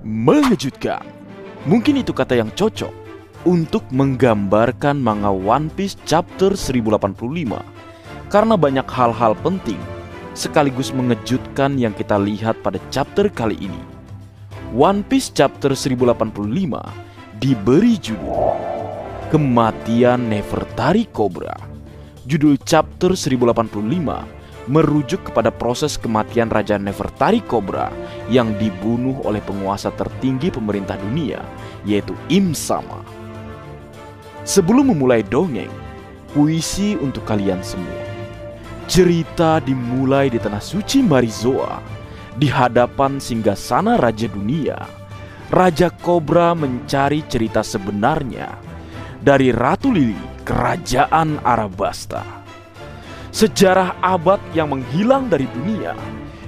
Mengejutkan. Mungkin itu kata yang cocok untuk menggambarkan manga One Piece chapter 1085. Karena banyak hal-hal penting sekaligus mengejutkan yang kita lihat pada chapter kali ini. One Piece chapter 1085 diberi judul Kematian Nefertari Cobra. Judul chapter 1085 merujuk kepada proses kematian Raja Nefertari Cobra yang dibunuh oleh penguasa tertinggi pemerintah dunia, yaitu Im Sama. Sebelum memulai dongeng, puisi untuk kalian semua. Cerita dimulai di tanah suci Marizoa, di hadapan singgasana Raja Dunia. Raja Cobra mencari cerita sebenarnya dari Ratu Lili, Kerajaan Arabasta. Sejarah abad yang menghilang dari dunia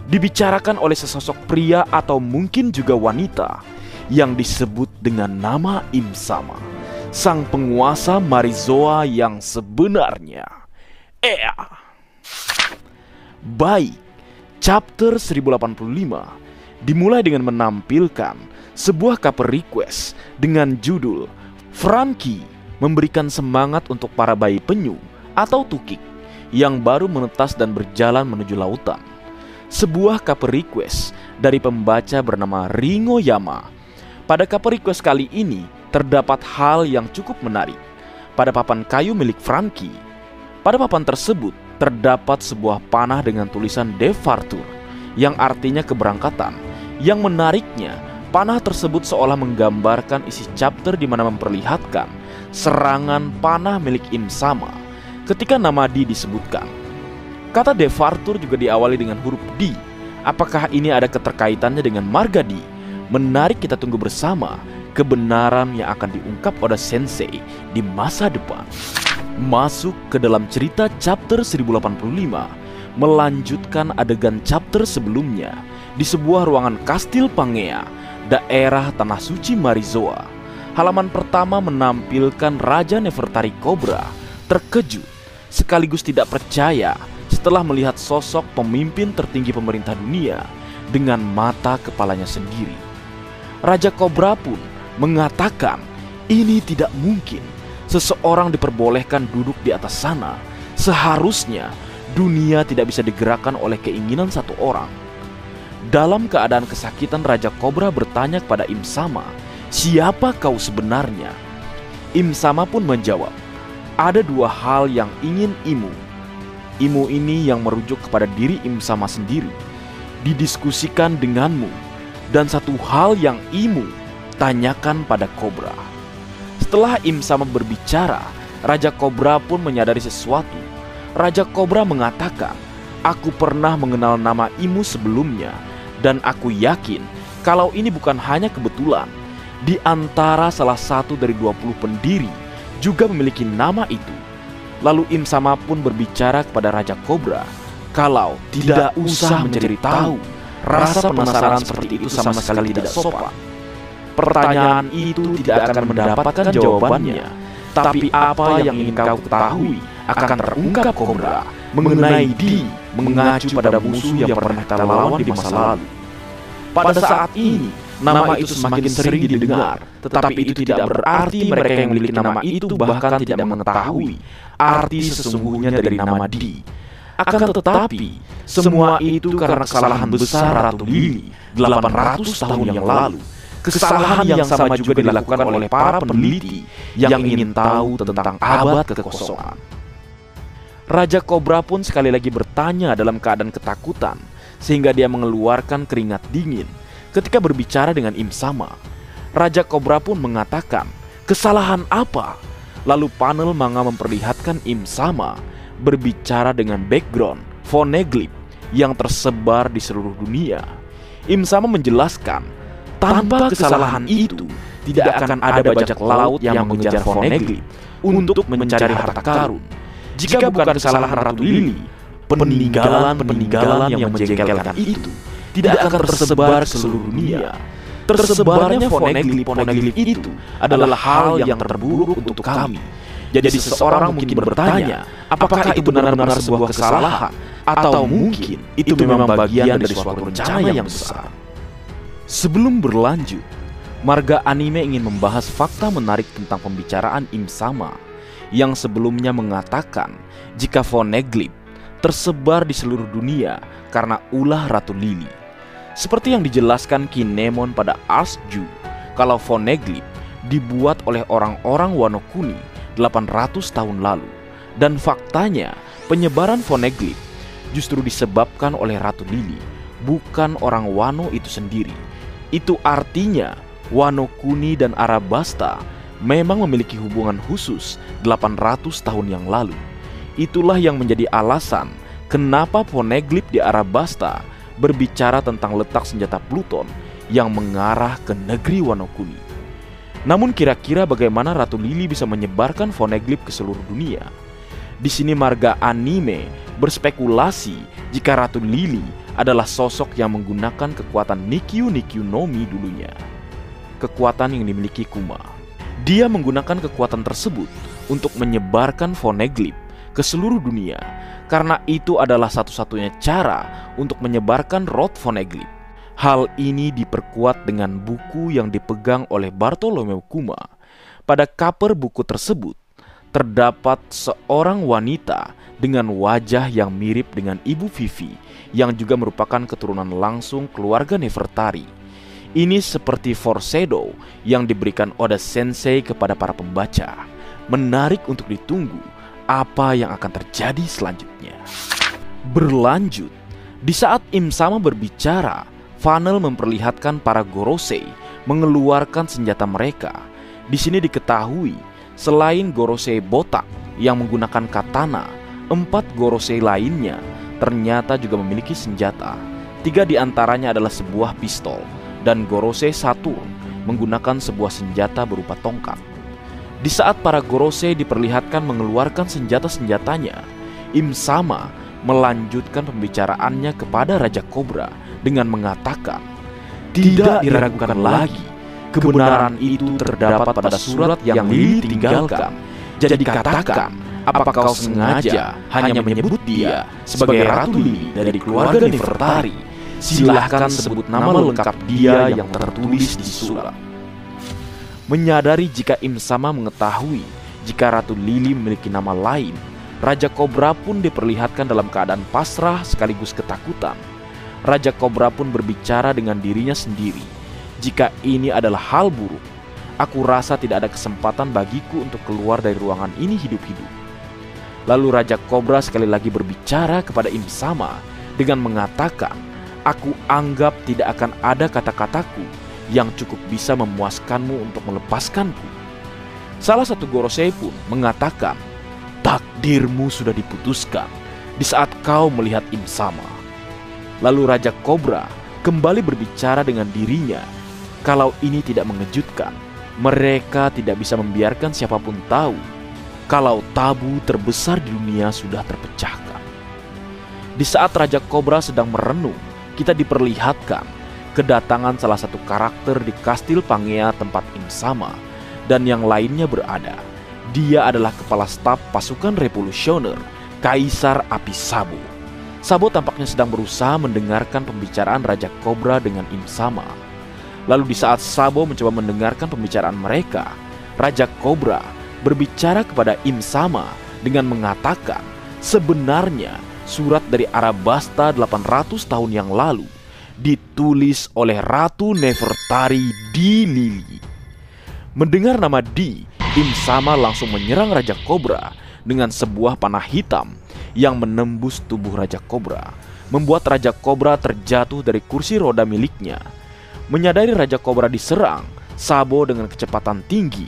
dibicarakan oleh sesosok pria atau mungkin juga wanita yang disebut dengan nama Im Sama, sang penguasa Marizoa yang sebenarnya. Baik, chapter 1085 dimulai dengan menampilkan sebuah cover request dengan judul Franky memberikan semangat untuk para bayi penyu atau tukik yang baru menetas dan berjalan menuju lautan. Sebuah cover request dari pembaca bernama Ringo Yama. Pada cover request kali ini terdapat hal yang cukup menarik. Pada papan kayu milik Franky, pada papan tersebut terdapat sebuah panah dengan tulisan Departure yang artinya keberangkatan. Yang menariknya, panah tersebut seolah menggambarkan isi chapter di mana memperlihatkan serangan panah milik Im Sama ketika nama D disebutkan. Kata Departure juga diawali dengan huruf D. Apakah ini ada keterkaitannya dengan marga D? Menarik kita tunggu bersama kebenaran yang akan diungkap oleh Sensei di masa depan. Masuk ke dalam cerita chapter 1085, melanjutkan adegan chapter sebelumnya di sebuah ruangan Kastil Pangea, daerah Tanah Suci Marizoa. Halaman pertama menampilkan Raja Nefertari Cobra terkejut sekaligus tidak percaya setelah melihat sosok pemimpin tertinggi pemerintah dunia dengan mata kepalanya sendiri. Raja Cobra pun mengatakan ini tidak mungkin seseorang diperbolehkan duduk di atas sana. Seharusnya dunia tidak bisa digerakkan oleh keinginan satu orang. Dalam keadaan kesakitan, Raja Cobra bertanya kepada Im Sama, "Siapa kau sebenarnya?" Im Sama pun menjawab, "Ada dua hal yang ingin Imu." Imu ini yang merujuk kepada diri Im Sama sendiri, didiskusikan denganmu, dan satu hal yang Imu tanyakan pada Cobra. Setelah Im Sama berbicara, Raja Cobra pun menyadari sesuatu. Raja Cobra mengatakan, "Aku pernah mengenal nama Imu sebelumnya, dan aku yakin kalau ini bukan hanya kebetulan. Di antara salah satu dari 20 pendiri juga memiliki nama itu." Lalu Im Sama pun berbicara kepada Raja Cobra, "Kalau tidak usah mencari tahu, rasa penasaran seperti itu sama sekali tidak sopan. Pertanyaan itu tidak akan mendapatkan jawabannya. Tapi apa yang ingin kau ketahui akan terungkap, Cobra, mengenai D mengacu pada musuh yang pernah kita lawan di masa lalu. Pada saat ini, nama itu semakin sering didengar, tetapi itu tidak berarti mereka yang memiliki nama itu bahkan tidak mengetahui arti sesungguhnya dari nama D. Akan tetapi, semua itu karena kesalahan besar Ratu Lili 800 tahun yang lalu. Kesalahan yang sama juga dilakukan oleh para peneliti yang ingin tahu tentang abad kekosongan." Raja Cobra pun sekali lagi bertanya dalam keadaan ketakutan, sehingga dia mengeluarkan keringat dingin ketika berbicara dengan Im Sama. Raja Cobra pun mengatakan, "Kesalahan apa?" Lalu panel manga memperlihatkan Im Sama berbicara dengan background phoneglyph yang tersebar di seluruh dunia. Im Sama menjelaskan, tanpa kesalahan itu tidak akan ada bajak laut yang mengejar phoneglyph untuk mencari harta karun. Jika bukan kesalahan Ratu Lili, peninggalan yang menjengkelkan itu tidak akan tersebar ke seluruh dunia. Tersebarnya phoneglyph itu adalah hal yang terburuk untuk kami. Jadi seseorang mungkin bertanya, apakah itu benar-benar sebuah kesalahan, atau mungkin itu memang bagian dari suatu rencana yang besar. Sebelum berlanjut, Marga Anime ingin membahas fakta menarik tentang pembicaraan Im Sama yang sebelumnya mengatakan jika Poneglyph tersebar di seluruh dunia karena ulah Ratu Lili. Seperti yang dijelaskan Kinemon pada Ask Ju, kalau Poneglyph dibuat oleh orang-orang Wano Kuni 800 tahun lalu. Dan faktanya, penyebaran Poneglyph justru disebabkan oleh Ratu Lili, bukan orang Wano itu sendiri. Itu artinya Wano Kuni dan Arabasta memang memiliki hubungan khusus 800 tahun yang lalu. Itulah yang menjadi alasan kenapa Poneglyph di Arabasta berbicara tentang letak senjata Pluton yang mengarah ke negeri Wano Kuni. Namun kira-kira bagaimana Ratu Lili bisa menyebarkan Poneglyph ke seluruh dunia? Di sini Marga Anime berspekulasi jika Ratu Lili adalah sosok yang menggunakan kekuatan Nikyu no Mi dulunya. Kekuatan yang dimiliki Kuma. Dia menggunakan kekuatan tersebut untuk menyebarkan Poneglyph ke seluruh dunia, karena itu adalah satu-satunya cara untuk menyebarkan root Poneglyph. Hal ini diperkuat dengan buku yang dipegang oleh Bartholomew Kuma. Pada cover buku tersebut terdapat seorang wanita dengan wajah yang mirip dengan Ibu Vivi yang juga merupakan keturunan langsung keluarga Nefertari. Ini seperti foreshadow yang diberikan Oda Sensei kepada para pembaca. Menarik untuk ditunggu apa yang akan terjadi selanjutnya. Berlanjut, di saat Im Sama berbicara, Funnel memperlihatkan para Gorosei mengeluarkan senjata mereka. Di sini diketahui, selain Gorosei botak yang menggunakan katana, 4 Gorosei lainnya ternyata juga memiliki senjata. 3 diantaranya adalah sebuah pistol, dan Gorosei Saturn menggunakan sebuah senjata berupa tongkat. Di saat para Gorosei diperlihatkan mengeluarkan senjata-senjatanya, Im Sama melanjutkan pembicaraannya kepada Raja Cobra dengan mengatakan, "Tidak diragukan lagi, kebenaran itu terdapat pada surat yang Lili tinggalkan. Jadi katakan, apakah kau sengaja hanya menyebut dia sebagai Ratu Lili dari keluarga Nefertari? Silahkan sebut nama lengkap dia yang tertulis di surat." Menyadari jika Im Sama mengetahui jika Ratu Lili memiliki nama lain, Raja Cobra pun diperlihatkan dalam keadaan pasrah sekaligus ketakutan. Raja Cobra pun berbicara dengan dirinya sendiri, "Jika ini adalah hal buruk, aku rasa tidak ada kesempatan bagiku untuk keluar dari ruangan ini hidup-hidup." Lalu Raja Cobra sekali lagi berbicara kepada Im Sama dengan mengatakan, "Aku anggap tidak akan ada kata-kataku yang cukup bisa memuaskanmu untuk melepaskanku." Salah satu Gorosei pun mengatakan, "Takdirmu sudah diputuskan di saat kau melihat Im Sama." Lalu Raja Cobra kembali berbicara dengan dirinya, "Kalau ini tidak mengejutkan, mereka tidak bisa membiarkan siapapun tahu kalau tabu terbesar di dunia sudah terpecahkan." Di saat Raja Cobra sedang merenung, kita diperlihatkan kedatangan salah satu karakter di Kastil Pangea tempat Im Sama dan yang lainnya berada. Dia adalah kepala staf pasukan revolusioner, Kaisar Api Sabo. Sabo tampaknya sedang berusaha mendengarkan pembicaraan Raja Cobra dengan Im Sama. Lalu di saat Sabo mencoba mendengarkan pembicaraan mereka, Raja Cobra berbicara kepada Im Sama dengan mengatakan, sebenarnya surat dari Arabasta 800 tahun yang lalu ditulis oleh Ratu Nefertari Di Lili. Mendengar nama Di, Im Sama langsung menyerang Raja Cobra dengan sebuah panah hitam yang menembus tubuh Raja Cobra, membuat Raja Cobra terjatuh dari kursi roda miliknya. Menyadari Raja Cobra diserang, Sabo dengan kecepatan tinggi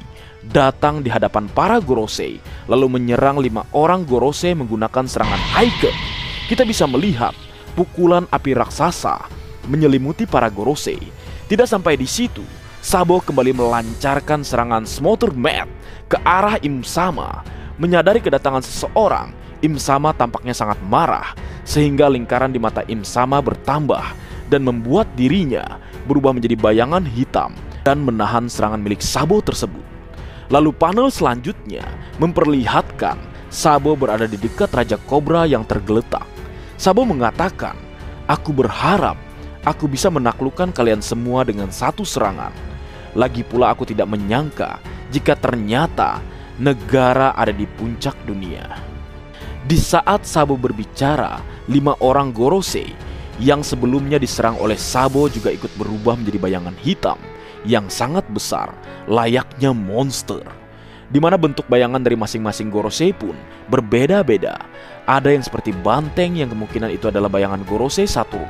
datang di hadapan para Gorosei, lalu menyerang 5 orang Gorosei menggunakan serangan Haiken. Kita bisa melihat pukulan api raksasa menyelimuti para Gorosei. Tidak sampai di situ, Sabo kembali melancarkan serangan Smother Mat ke arah Im Sama. Menyadari kedatangan seseorang, Im Sama tampaknya sangat marah, sehingga lingkaran di mata Im Sama bertambah dan membuat dirinya berubah menjadi bayangan hitam dan menahan serangan milik Sabo tersebut. Lalu panel selanjutnya memperlihatkan Sabo berada di dekat Raja Cobra yang tergeletak. Sabo mengatakan, "Aku berharap Aku bisa menaklukkan kalian semua dengan satu serangan. Lagi pula aku tidak menyangka jika ternyata negara ada di puncak dunia." Di saat Sabo berbicara, 5 orang Gorosei yang sebelumnya diserang oleh Sabo juga ikut berubah menjadi bayangan hitam yang sangat besar, layaknya monster. Di mana bentuk bayangan dari masing-masing Gorosei pun berbeda-beda. Ada yang seperti banteng yang kemungkinan itu adalah bayangan Gorosei Saturn.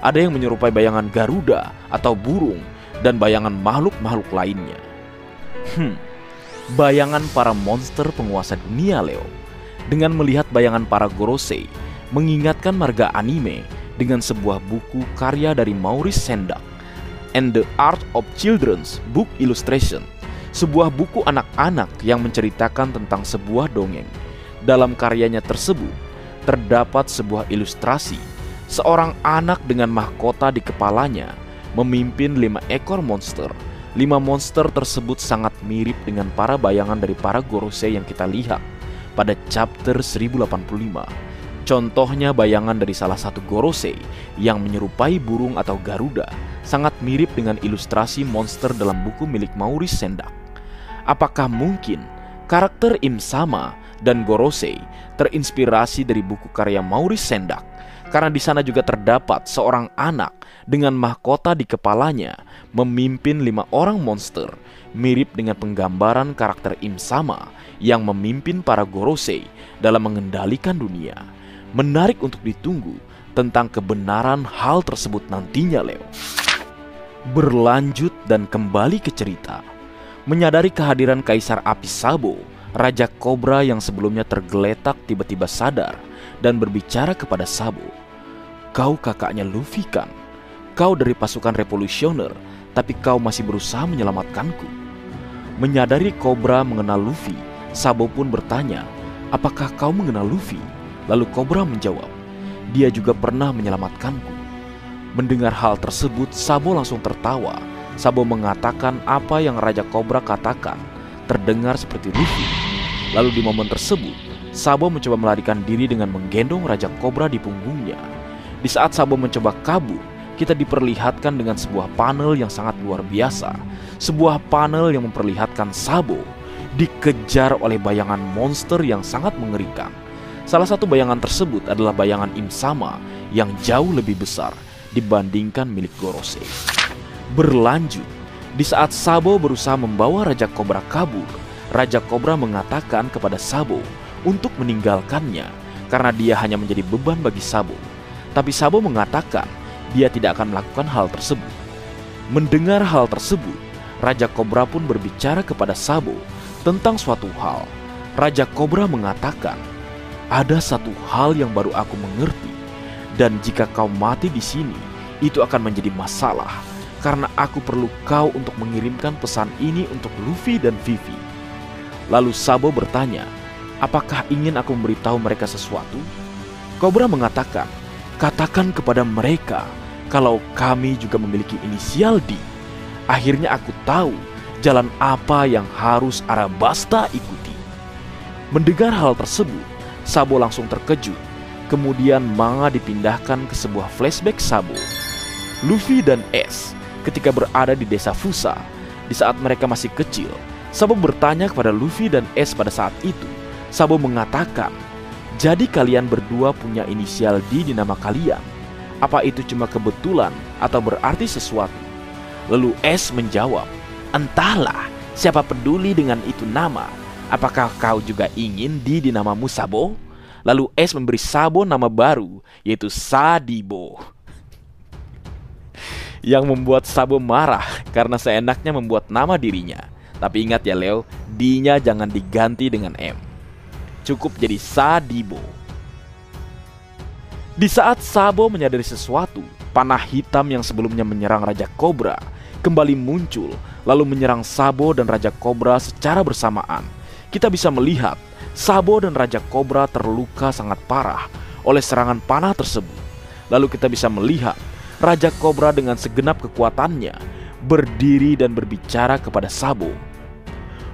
Ada yang menyerupai bayangan Garuda atau burung, dan bayangan makhluk-makhluk lainnya. Bayangan para monster penguasa dunia, Leo. Dengan melihat bayangan para Gorosei, mengingatkan marga anime dengan sebuah buku karya dari Maurice Sendak, And the Art of Children's Book Illustration, sebuah buku anak-anak yang menceritakan tentang sebuah dongeng. Dalam karyanya tersebut, terdapat sebuah ilustrasi seorang anak dengan mahkota di kepalanya memimpin 5 ekor monster. 5 monster tersebut sangat mirip dengan para bayangan dari para Gorosei yang kita lihat pada chapter 1085. Contohnya bayangan dari salah satu Gorosei yang menyerupai burung atau Garuda sangat mirip dengan ilustrasi monster dalam buku milik Maurice Sendak. Apakah mungkin karakter Im Sama dan Gorosei terinspirasi dari buku karya Maurice Sendak? Karena di sana juga terdapat seorang anak dengan mahkota di kepalanya memimpin 5 orang monster, mirip dengan penggambaran karakter Im Sama yang memimpin para Gorosei dalam mengendalikan dunia. Menarik untuk ditunggu tentang kebenaran hal tersebut nantinya, Leo. Berlanjut dan kembali ke cerita. Menyadari kehadiran Kaisar Api Sabo, Raja Kobra yang sebelumnya tergeletak tiba-tiba sadar dan berbicara kepada Sabo. "Kau kakaknya Luffy kan? Kau dari pasukan revolusioner, tapi kau masih berusaha menyelamatkanku." Menyadari Kobra mengenal Luffy, Sabo pun bertanya, "Apakah kau mengenal Luffy?" Lalu Kobra menjawab, "Dia juga pernah menyelamatkanku." Mendengar hal tersebut, Sabo langsung tertawa. Sabo mengatakan apa yang Raja Kobra katakan terdengar seperti Luffy. Lalu di momen tersebut, Sabo mencoba melarikan diri dengan menggendong Raja Kobra di punggungnya. Di saat Sabo mencoba kabur, kita diperlihatkan dengan sebuah panel yang sangat luar biasa. Sebuah panel yang memperlihatkan Sabo dikejar oleh bayangan monster yang sangat mengerikan. Salah satu bayangan tersebut adalah bayangan Im Sama yang jauh lebih besar dibandingkan milik Gorosei. Berlanjut, di saat Sabo berusaha membawa Raja Kobra kabur, Raja Kobra mengatakan kepada Sabo untuk meninggalkannya karena dia hanya menjadi beban bagi Sabo. Tapi Sabo mengatakan dia tidak akan melakukan hal tersebut. Mendengar hal tersebut, Raja Kobra pun berbicara kepada Sabo tentang suatu hal. Raja Kobra mengatakan, "Ada satu hal yang baru aku mengerti, dan jika kau mati di sini, itu akan menjadi masalah, karena aku perlu kau untuk mengirimkan pesan ini untuk Luffy dan Vivi." Lalu Sabo bertanya, "Apakah ingin aku memberitahu mereka sesuatu?" Kobra mengatakan, "Katakan kepada mereka kalau kami juga memiliki inisial D. Akhirnya aku tahu jalan apa yang harus Arabasta ikuti." Mendengar hal tersebut, Sabo langsung terkejut. Kemudian manga dipindahkan ke sebuah flashback Sabo. Luffy dan Ace ketika berada di desa Fusa. Di saat mereka masih kecil, Sabo bertanya kepada Luffy dan Ace pada saat itu. Sabo mengatakan, "Jadi kalian berdua punya inisial D di nama kalian. Apa itu cuma kebetulan atau berarti sesuatu?" Lalu Ace menjawab, "Entahlah, siapa peduli dengan itu nama. Apakah kau juga ingin D di namamu, Sabo?" Lalu Ace memberi Sabo nama baru, yaitu Sadibo. Yang membuat Sabo marah karena seenaknya membuat nama dirinya. Tapi ingat ya Leo, D-nya jangan diganti dengan M. Cukup jadi Sadibo. Di saat Sabo menyadari sesuatu, panah hitam yang sebelumnya menyerang Raja Kobra kembali muncul, lalu menyerang Sabo dan Raja Kobra secara bersamaan. Kita bisa melihat Sabo dan Raja Kobra terluka sangat parah oleh serangan panah tersebut. Lalu kita bisa melihat Raja Kobra dengan segenap kekuatannya berdiri dan berbicara kepada Sabo.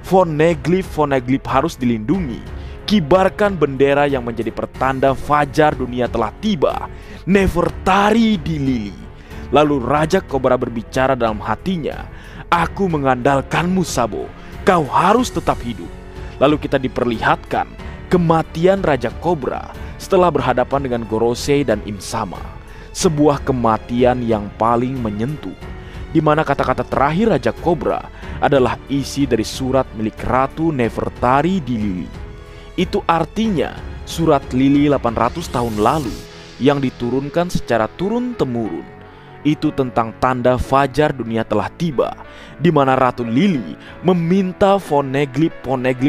Poneglyph harus dilindungi. Kibarkan bendera yang menjadi pertanda fajar dunia telah tiba. Nefertari di Lili. Lalu Raja Kobra berbicara dalam hatinya, "Aku mengandalkanmu, Sabo. Kau harus tetap hidup." Lalu kita diperlihatkan kematian Raja Kobra setelah berhadapan dengan Gorosei dan Im Sama. Sebuah kematian yang paling menyentuh, di mana kata-kata terakhir Raja Kobra adalah isi dari surat milik Ratu Nefertari di Lili. Itu artinya surat Lili 800 tahun lalu yang diturunkan secara turun-temurun. Itu tentang tanda fajar dunia telah tiba, di mana Ratu Lili meminta poneglyph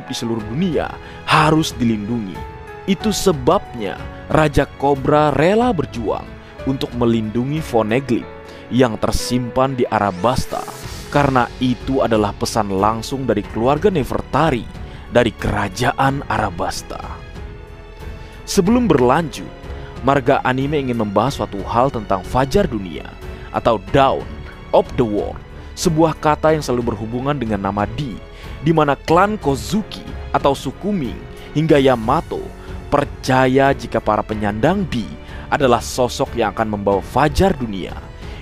di seluruh dunia harus dilindungi. Itu sebabnya Raja Kobra rela berjuang untuk melindungi poneglyph yang tersimpan di Arabasta, karena itu adalah pesan langsung dari keluarga Nefertari dari kerajaan Arabasta. Sebelum berlanjut, Marga Anime ingin membahas suatu hal tentang fajar dunia atau Dawn of the World, sebuah kata yang selalu berhubungan dengan nama di mana klan Kozuki atau suku Ming hingga Yamato percaya jika para penyandang adalah sosok yang akan membawa fajar dunia.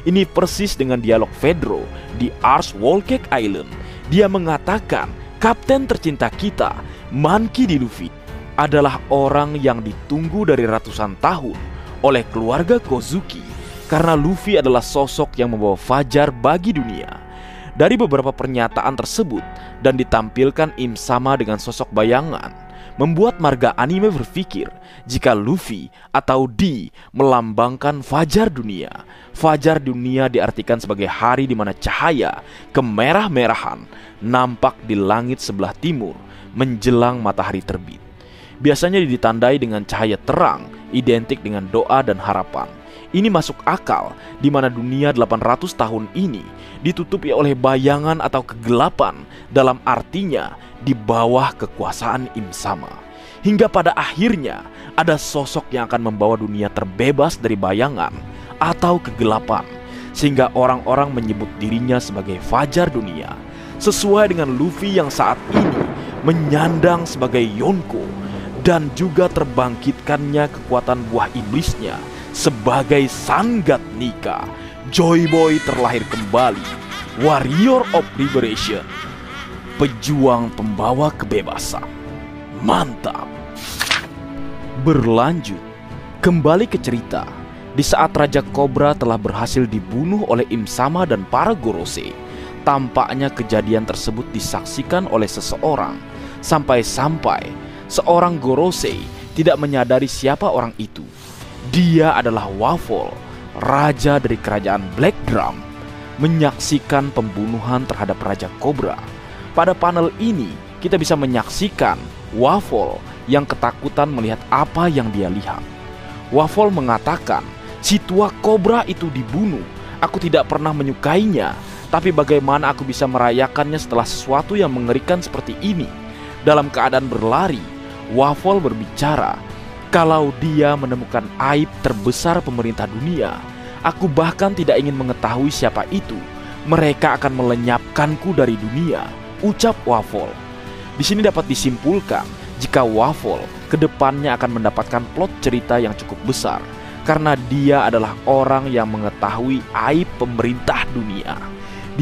Ini persis dengan dialog Fedro di Ars Wolcake Island. Dia mengatakan kapten tercinta kita, Monkey D. Luffy, adalah orang yang ditunggu dari ratusan tahun oleh keluarga Kozuki, karena Luffy adalah sosok yang membawa fajar bagi dunia. Dari beberapa pernyataan tersebut dan ditampilkan Im Sama dengan sosok bayangan, membuat Marga Anime berpikir jika Luffy atau D melambangkan fajar dunia. Fajar dunia diartikan sebagai hari di mana cahaya kemerah-merahan nampak di langit sebelah timur menjelang matahari terbit. Biasanya ditandai dengan cahaya terang, identik dengan doa dan harapan. Ini masuk akal di mana dunia 800 tahun ini ditutupi oleh bayangan atau kegelapan, dalam artinya di bawah kekuasaan Im Sama. Hingga pada akhirnya ada sosok yang akan membawa dunia terbebas dari bayangan atau kegelapan, sehingga orang-orang menyebut dirinya sebagai fajar dunia, sesuai dengan Luffy yang saat ini menyandang sebagai Yonko, dan juga terbangkitkannya kekuatan buah iblisnya sebagai Sangat Nika. Joy Boy terlahir kembali, Warrior of Liberation, pejuang pembawa kebebasan. Mantap. Berlanjut, kembali ke cerita. Di saat Raja Kobra telah berhasil dibunuh oleh Im Sama dan para Gorosei, tampaknya kejadian tersebut disaksikan oleh seseorang, sampai-sampai seorang Gorosei tidak menyadari siapa orang itu. Dia adalah Waffle, raja dari kerajaan Black Drum, menyaksikan pembunuhan terhadap Raja Kobra. Pada panel ini, kita bisa menyaksikan Waffle yang ketakutan melihat apa yang dia lihat. Waffle mengatakan, "Si tua kobra itu dibunuh. Aku tidak pernah menyukainya, tapi bagaimana aku bisa merayakannya setelah sesuatu yang mengerikan seperti ini?" Dalam keadaan berlari, Waffle berbicara, "Kalau dia menemukan aib terbesar pemerintah dunia, aku bahkan tidak ingin mengetahui siapa itu. Mereka akan melenyapkanku dari dunia," ucap Waffle. Di sini dapat disimpulkan jika Waffle kedepannya akan mendapatkan plot cerita yang cukup besar, karena dia adalah orang yang mengetahui aib pemerintah dunia.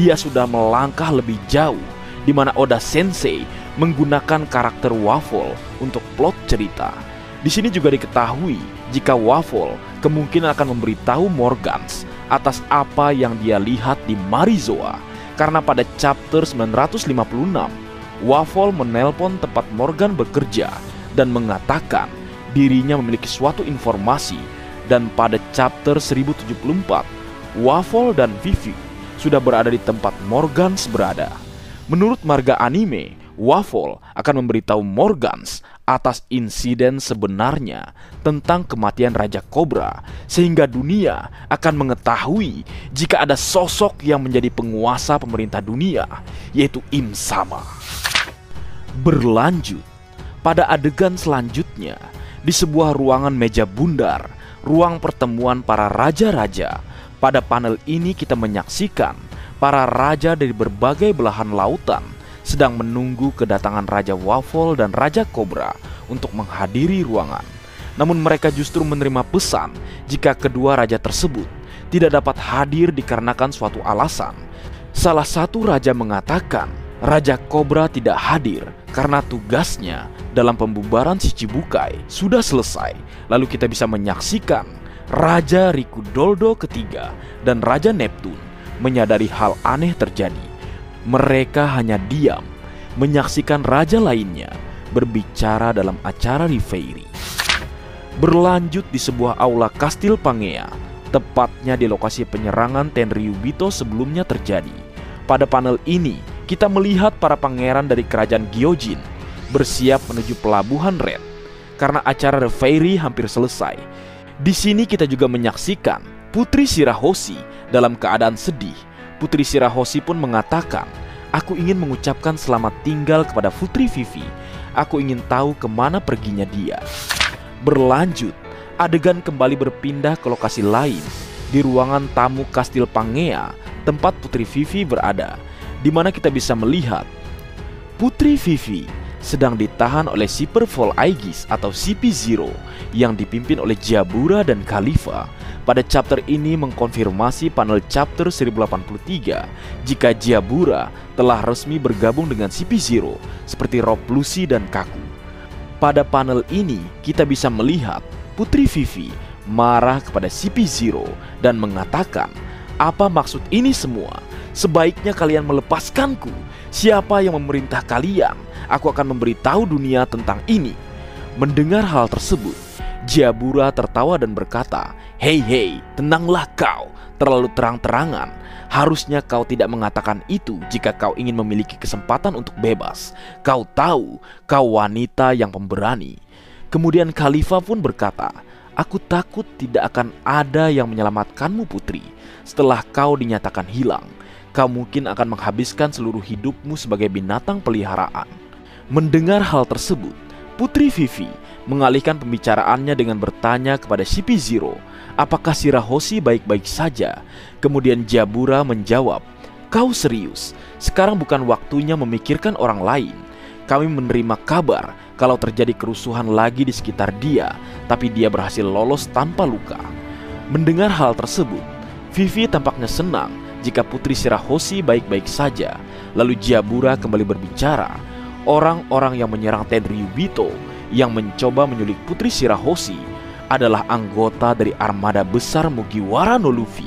Dia sudah melangkah lebih jauh, di mana Oda Sensei menggunakan karakter Waffle untuk plot cerita. Di sini juga diketahui jika Waffle kemungkinan akan memberitahu Morgans atas apa yang dia lihat di Marizoa, karena pada chapter 956 Waffle menelpon tempat Morgan bekerja dan mengatakan dirinya memiliki suatu informasi, dan pada chapter 1074 Waffle dan Vivi sudah berada di tempat Morgans berada. Menurut Marga Anime, Waffle akan memberitahu Morgans atas insiden sebenarnya tentang kematian Raja Kobra, sehingga dunia akan mengetahui jika ada sosok yang menjadi penguasa pemerintah dunia, yaitu Im Sama. Berlanjut, pada adegan selanjutnya, di sebuah ruangan meja bundar, ruang pertemuan para raja-raja. Pada panel ini kita menyaksikan para raja dari berbagai belahan lautan sedang menunggu kedatangan Raja Waffle dan Raja Kobra untuk menghadiri ruangan. Namun mereka justru menerima pesan jika kedua raja tersebut tidak dapat hadir dikarenakan suatu alasan. Salah satu raja mengatakan Raja Kobra tidak hadir karena tugasnya dalam pembubaran Shichibukai sudah selesai. Lalu kita bisa menyaksikan Raja Rikudoldo ketiga dan Raja Neptune menyadari hal aneh terjadi. Mereka hanya diam menyaksikan raja lainnya berbicara dalam acara Reverie. Berlanjut di sebuah aula Kastil Pangea, tepatnya di lokasi penyerangan Tenryubito sebelumnya terjadi. Pada panel ini, kita melihat para pangeran dari kerajaan Gyojin bersiap menuju pelabuhan Red karena acara Reverie hampir selesai. Di sini kita juga menyaksikan Putri Shirahoshi dalam keadaan sedih. Putri Shirahoshi pun mengatakan, "Aku ingin mengucapkan selamat tinggal kepada Putri Vivi. Aku ingin tahu kemana perginya dia." Berlanjut, adegan kembali berpindah ke lokasi lain di ruangan tamu Kastil Pangea tempat Putri Vivi berada, di mana kita bisa melihat Putri Vivi sedang ditahan oleh Super Fall Aegis atau CP0 yang dipimpin oleh Jabura dan Khalifa. Pada chapter ini mengkonfirmasi panel chapter 1083 jika Jabura telah resmi bergabung dengan CP0 seperti Rob Lucy dan Kaku. Pada panel ini kita bisa melihat Putri Vivi marah kepada CP0 dan mengatakan, "Apa maksud ini semua? Sebaiknya kalian melepaskanku. Siapa yang memerintah kalian? Aku akan memberitahu dunia tentang ini." Mendengar hal tersebut, Jabura tertawa dan berkata, "Hei, tenanglah kau, terlalu terang-terangan. Harusnya kau tidak mengatakan itu jika kau ingin memiliki kesempatan untuk bebas. Kau tahu, kau wanita yang pemberani." Kemudian Khalifa pun berkata, "Aku takut tidak akan ada yang menyelamatkanmu putri. Setelah kau dinyatakan hilang, kau mungkin akan menghabiskan seluruh hidupmu sebagai binatang peliharaan." Mendengar hal tersebut, Putri Vivi mengalihkan pembicaraannya dengan bertanya kepada CP0, apakah Shirahoshi baik-baik saja. Kemudian Jabura menjawab, "Kau serius? Sekarang bukan waktunya memikirkan orang lain. Kami menerima kabar kalau terjadi kerusuhan lagi di sekitar dia, tapi dia berhasil lolos tanpa luka." Mendengar hal tersebut, Vivi tampaknya senang jika Putri Shirahoshi baik-baik saja. Lalu Jabura kembali berbicara, "Orang-orang yang menyerang Tenryubito yang mencoba menyulik Putri Shirahoshi adalah anggota dari armada besar Mugiwara no Luffy."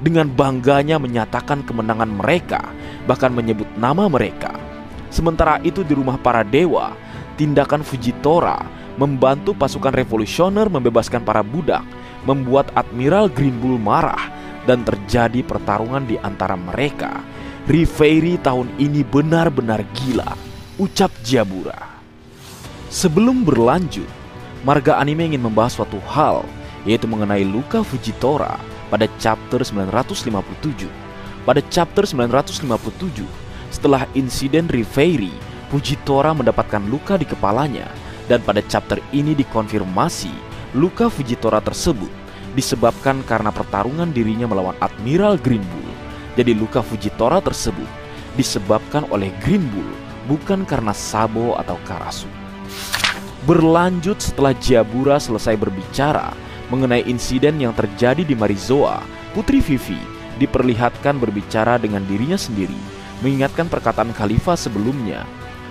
Dengan bangganya menyatakan kemenangan mereka, bahkan menyebut nama mereka. Sementara itu di rumah para dewa, tindakan Fujitora membantu pasukan revolusioner membebaskan para budak membuat Admiral Green Bull marah dan terjadi pertarungan di antara mereka. "Reverie tahun ini benar-benar gila," ucap Jabura. Sebelum berlanjut, Marga Anime ingin membahas suatu hal, yaitu mengenai luka Fujitora pada chapter 957. Pada chapter 957, setelah insiden Reverie, Fujitora mendapatkan luka di kepalanya, dan pada chapter ini dikonfirmasi luka Fujitora tersebut disebabkan karena pertarungan dirinya melawan Admiral Green Bull. Jadi luka Fujitora tersebut disebabkan oleh Green Bull, bukan karena Sabo atau Karasu. Berlanjut setelah Jabura selesai berbicara mengenai insiden yang terjadi di Marizoa, Putri Vivi diperlihatkan berbicara dengan dirinya sendiri, mengingatkan perkataan Khalifa sebelumnya.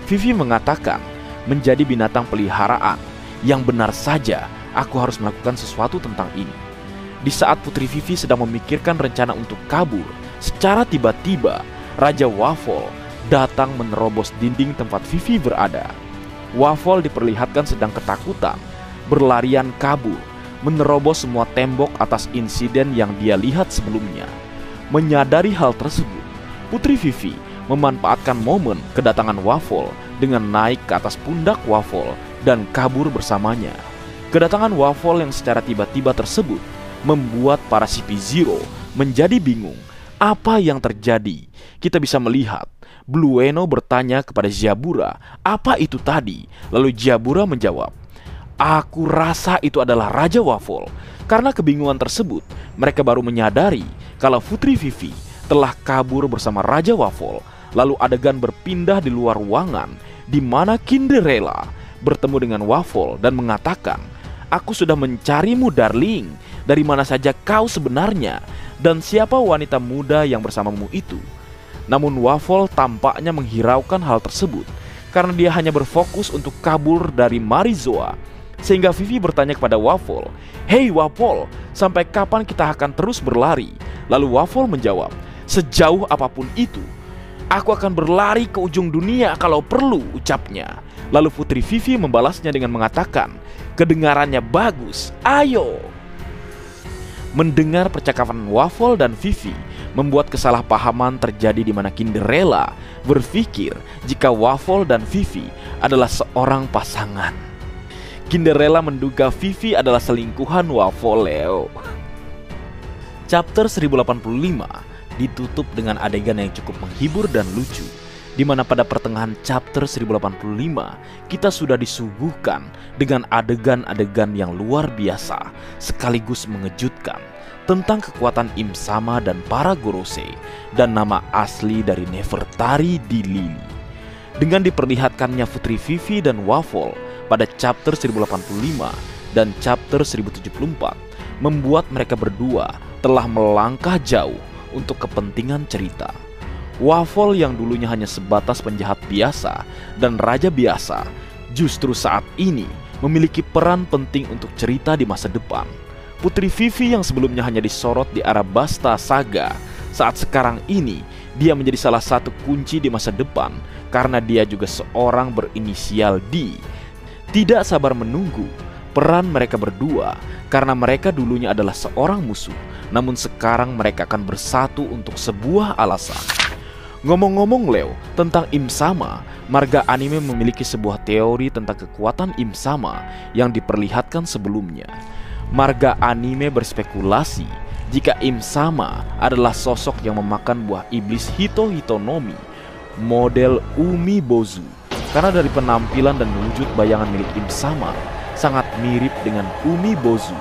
Vivi mengatakan, "Menjadi binatang peliharaan, yang benar saja aku harus melakukan sesuatu tentang ini." Di saat Putri Vivi sedang memikirkan rencana untuk kabur, secara tiba-tiba Raja Waffle datang menerobos dinding tempat Vivi berada. Waffle diperlihatkan sedang ketakutan, berlarian kabur, menerobos semua tembok atas insiden yang dia lihat sebelumnya. Menyadari hal tersebut, Putri Vivi memanfaatkan momen kedatangan Waffle dengan naik ke atas pundak Waffle dan kabur bersamanya. Kedatangan Waffle yang secara tiba-tiba tersebut membuat para CP0 menjadi bingung. Apa yang terjadi? Kita bisa melihat Blueno bertanya kepada Jabura, "Apa itu tadi?" Lalu Jabura menjawab, "Aku rasa itu adalah Raja Waffle." Karena kebingungan tersebut, mereka baru menyadari kalau Putri Vivi telah kabur bersama Raja Waffle. Lalu adegan berpindah di luar ruangan, di mana Cinderella bertemu dengan Waffle dan mengatakan, Aku sudah mencarimu, darling. Dari mana saja kau sebenarnya? Dan siapa wanita muda yang bersamamu itu?" Namun Waffle tampaknya menghiraukan hal tersebut karena dia hanya berfokus untuk kabur dari Marizoa. Sehingga Vivi bertanya kepada Waffle, "Hei Waffle, sampai kapan kita akan terus berlari?" Lalu Waffle menjawab, "Sejauh apapun itu. Aku akan berlari ke ujung dunia kalau perlu," ucapnya. Lalu Putri Vivi membalasnya dengan mengatakan, "Kedengarannya bagus, ayo." Mendengar percakapan Waffle dan Vivi membuat kesalahpahaman terjadi di mana Cinderella berpikir jika Waffle dan Vivi adalah seorang pasangan. Cinderella menduga Vivi adalah selingkuhan Waffle, Leo. Chapter 1085 ditutup dengan adegan yang cukup menghibur dan lucu, di mana pada pertengahan chapter 1085 kita sudah disuguhkan dengan adegan-adegan yang luar biasa sekaligus mengejutkan tentang kekuatan Im Sama dan para Gorosei dan nama asli dari Nefertari di Lili. Dengan diperlihatkannya Putri Vivi dan Waffle pada chapter 1085 dan chapter 1074 membuat mereka berdua telah melangkah jauh untuk kepentingan cerita. Waffle yang dulunya hanya sebatas penjahat biasa dan raja biasa, justru saat ini memiliki peran penting untuk cerita di masa depan. Putri Vivi yang sebelumnya hanya disorot di Arabasta Saga, saat sekarang ini dia menjadi salah satu kunci di masa depan karena dia juga seorang berinisial D. Tidak sabar menunggu peran mereka berdua karena mereka dulunya adalah seorang musuh, namun sekarang mereka akan bersatu untuk sebuah alasan. Ngomong-ngomong Leo, tentang Im Sama, marga anime memiliki sebuah teori tentang kekuatan Im Sama yang diperlihatkan sebelumnya. Marga anime berspekulasi jika Im Sama adalah sosok yang memakan buah iblis Hito Hitonomi, model Umibozu. Karena dari penampilan dan wujud bayangan milik Im Sama sangat mirip dengan Umibozu.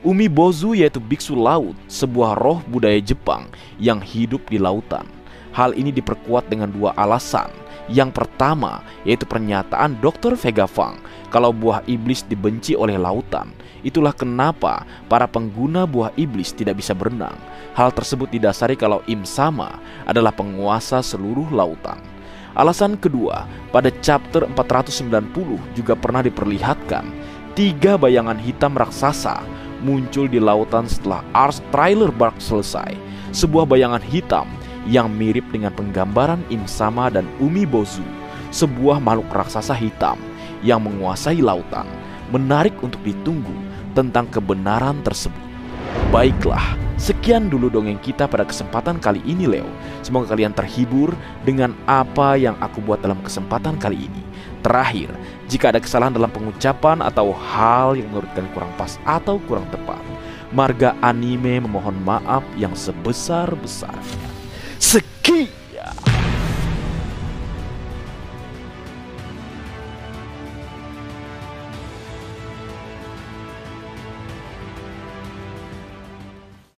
Umibozu yaitu biksu laut, sebuah roh budaya Jepang yang hidup di lautan. Hal ini diperkuat dengan dua alasan. Yang pertama yaitu pernyataan Dr. Vega Fang kalau buah iblis dibenci oleh lautan. Itulah kenapa para pengguna buah iblis tidak bisa berenang. Hal tersebut didasari kalau Im Sama adalah penguasa seluruh lautan. Alasan kedua, pada chapter 490 juga pernah diperlihatkan 3 bayangan hitam raksasa muncul di lautan setelah Arch Trailer Bark selesai. Sebuah bayangan hitam yang mirip dengan penggambaran Im Sama dan Umibozu, sebuah makhluk raksasa hitam yang menguasai lautan. Menarik untuk ditunggu tentang kebenaran tersebut. Baiklah, sekian dulu dongeng kita pada kesempatan kali ini Leo. Semoga kalian terhibur dengan apa yang aku buat dalam kesempatan kali ini. Terakhir, jika ada kesalahan dalam pengucapan atau hal yang menurut kalian kurang pas atau kurang tepat, marga anime memohon maaf yang sebesar-besarnya. Sekian.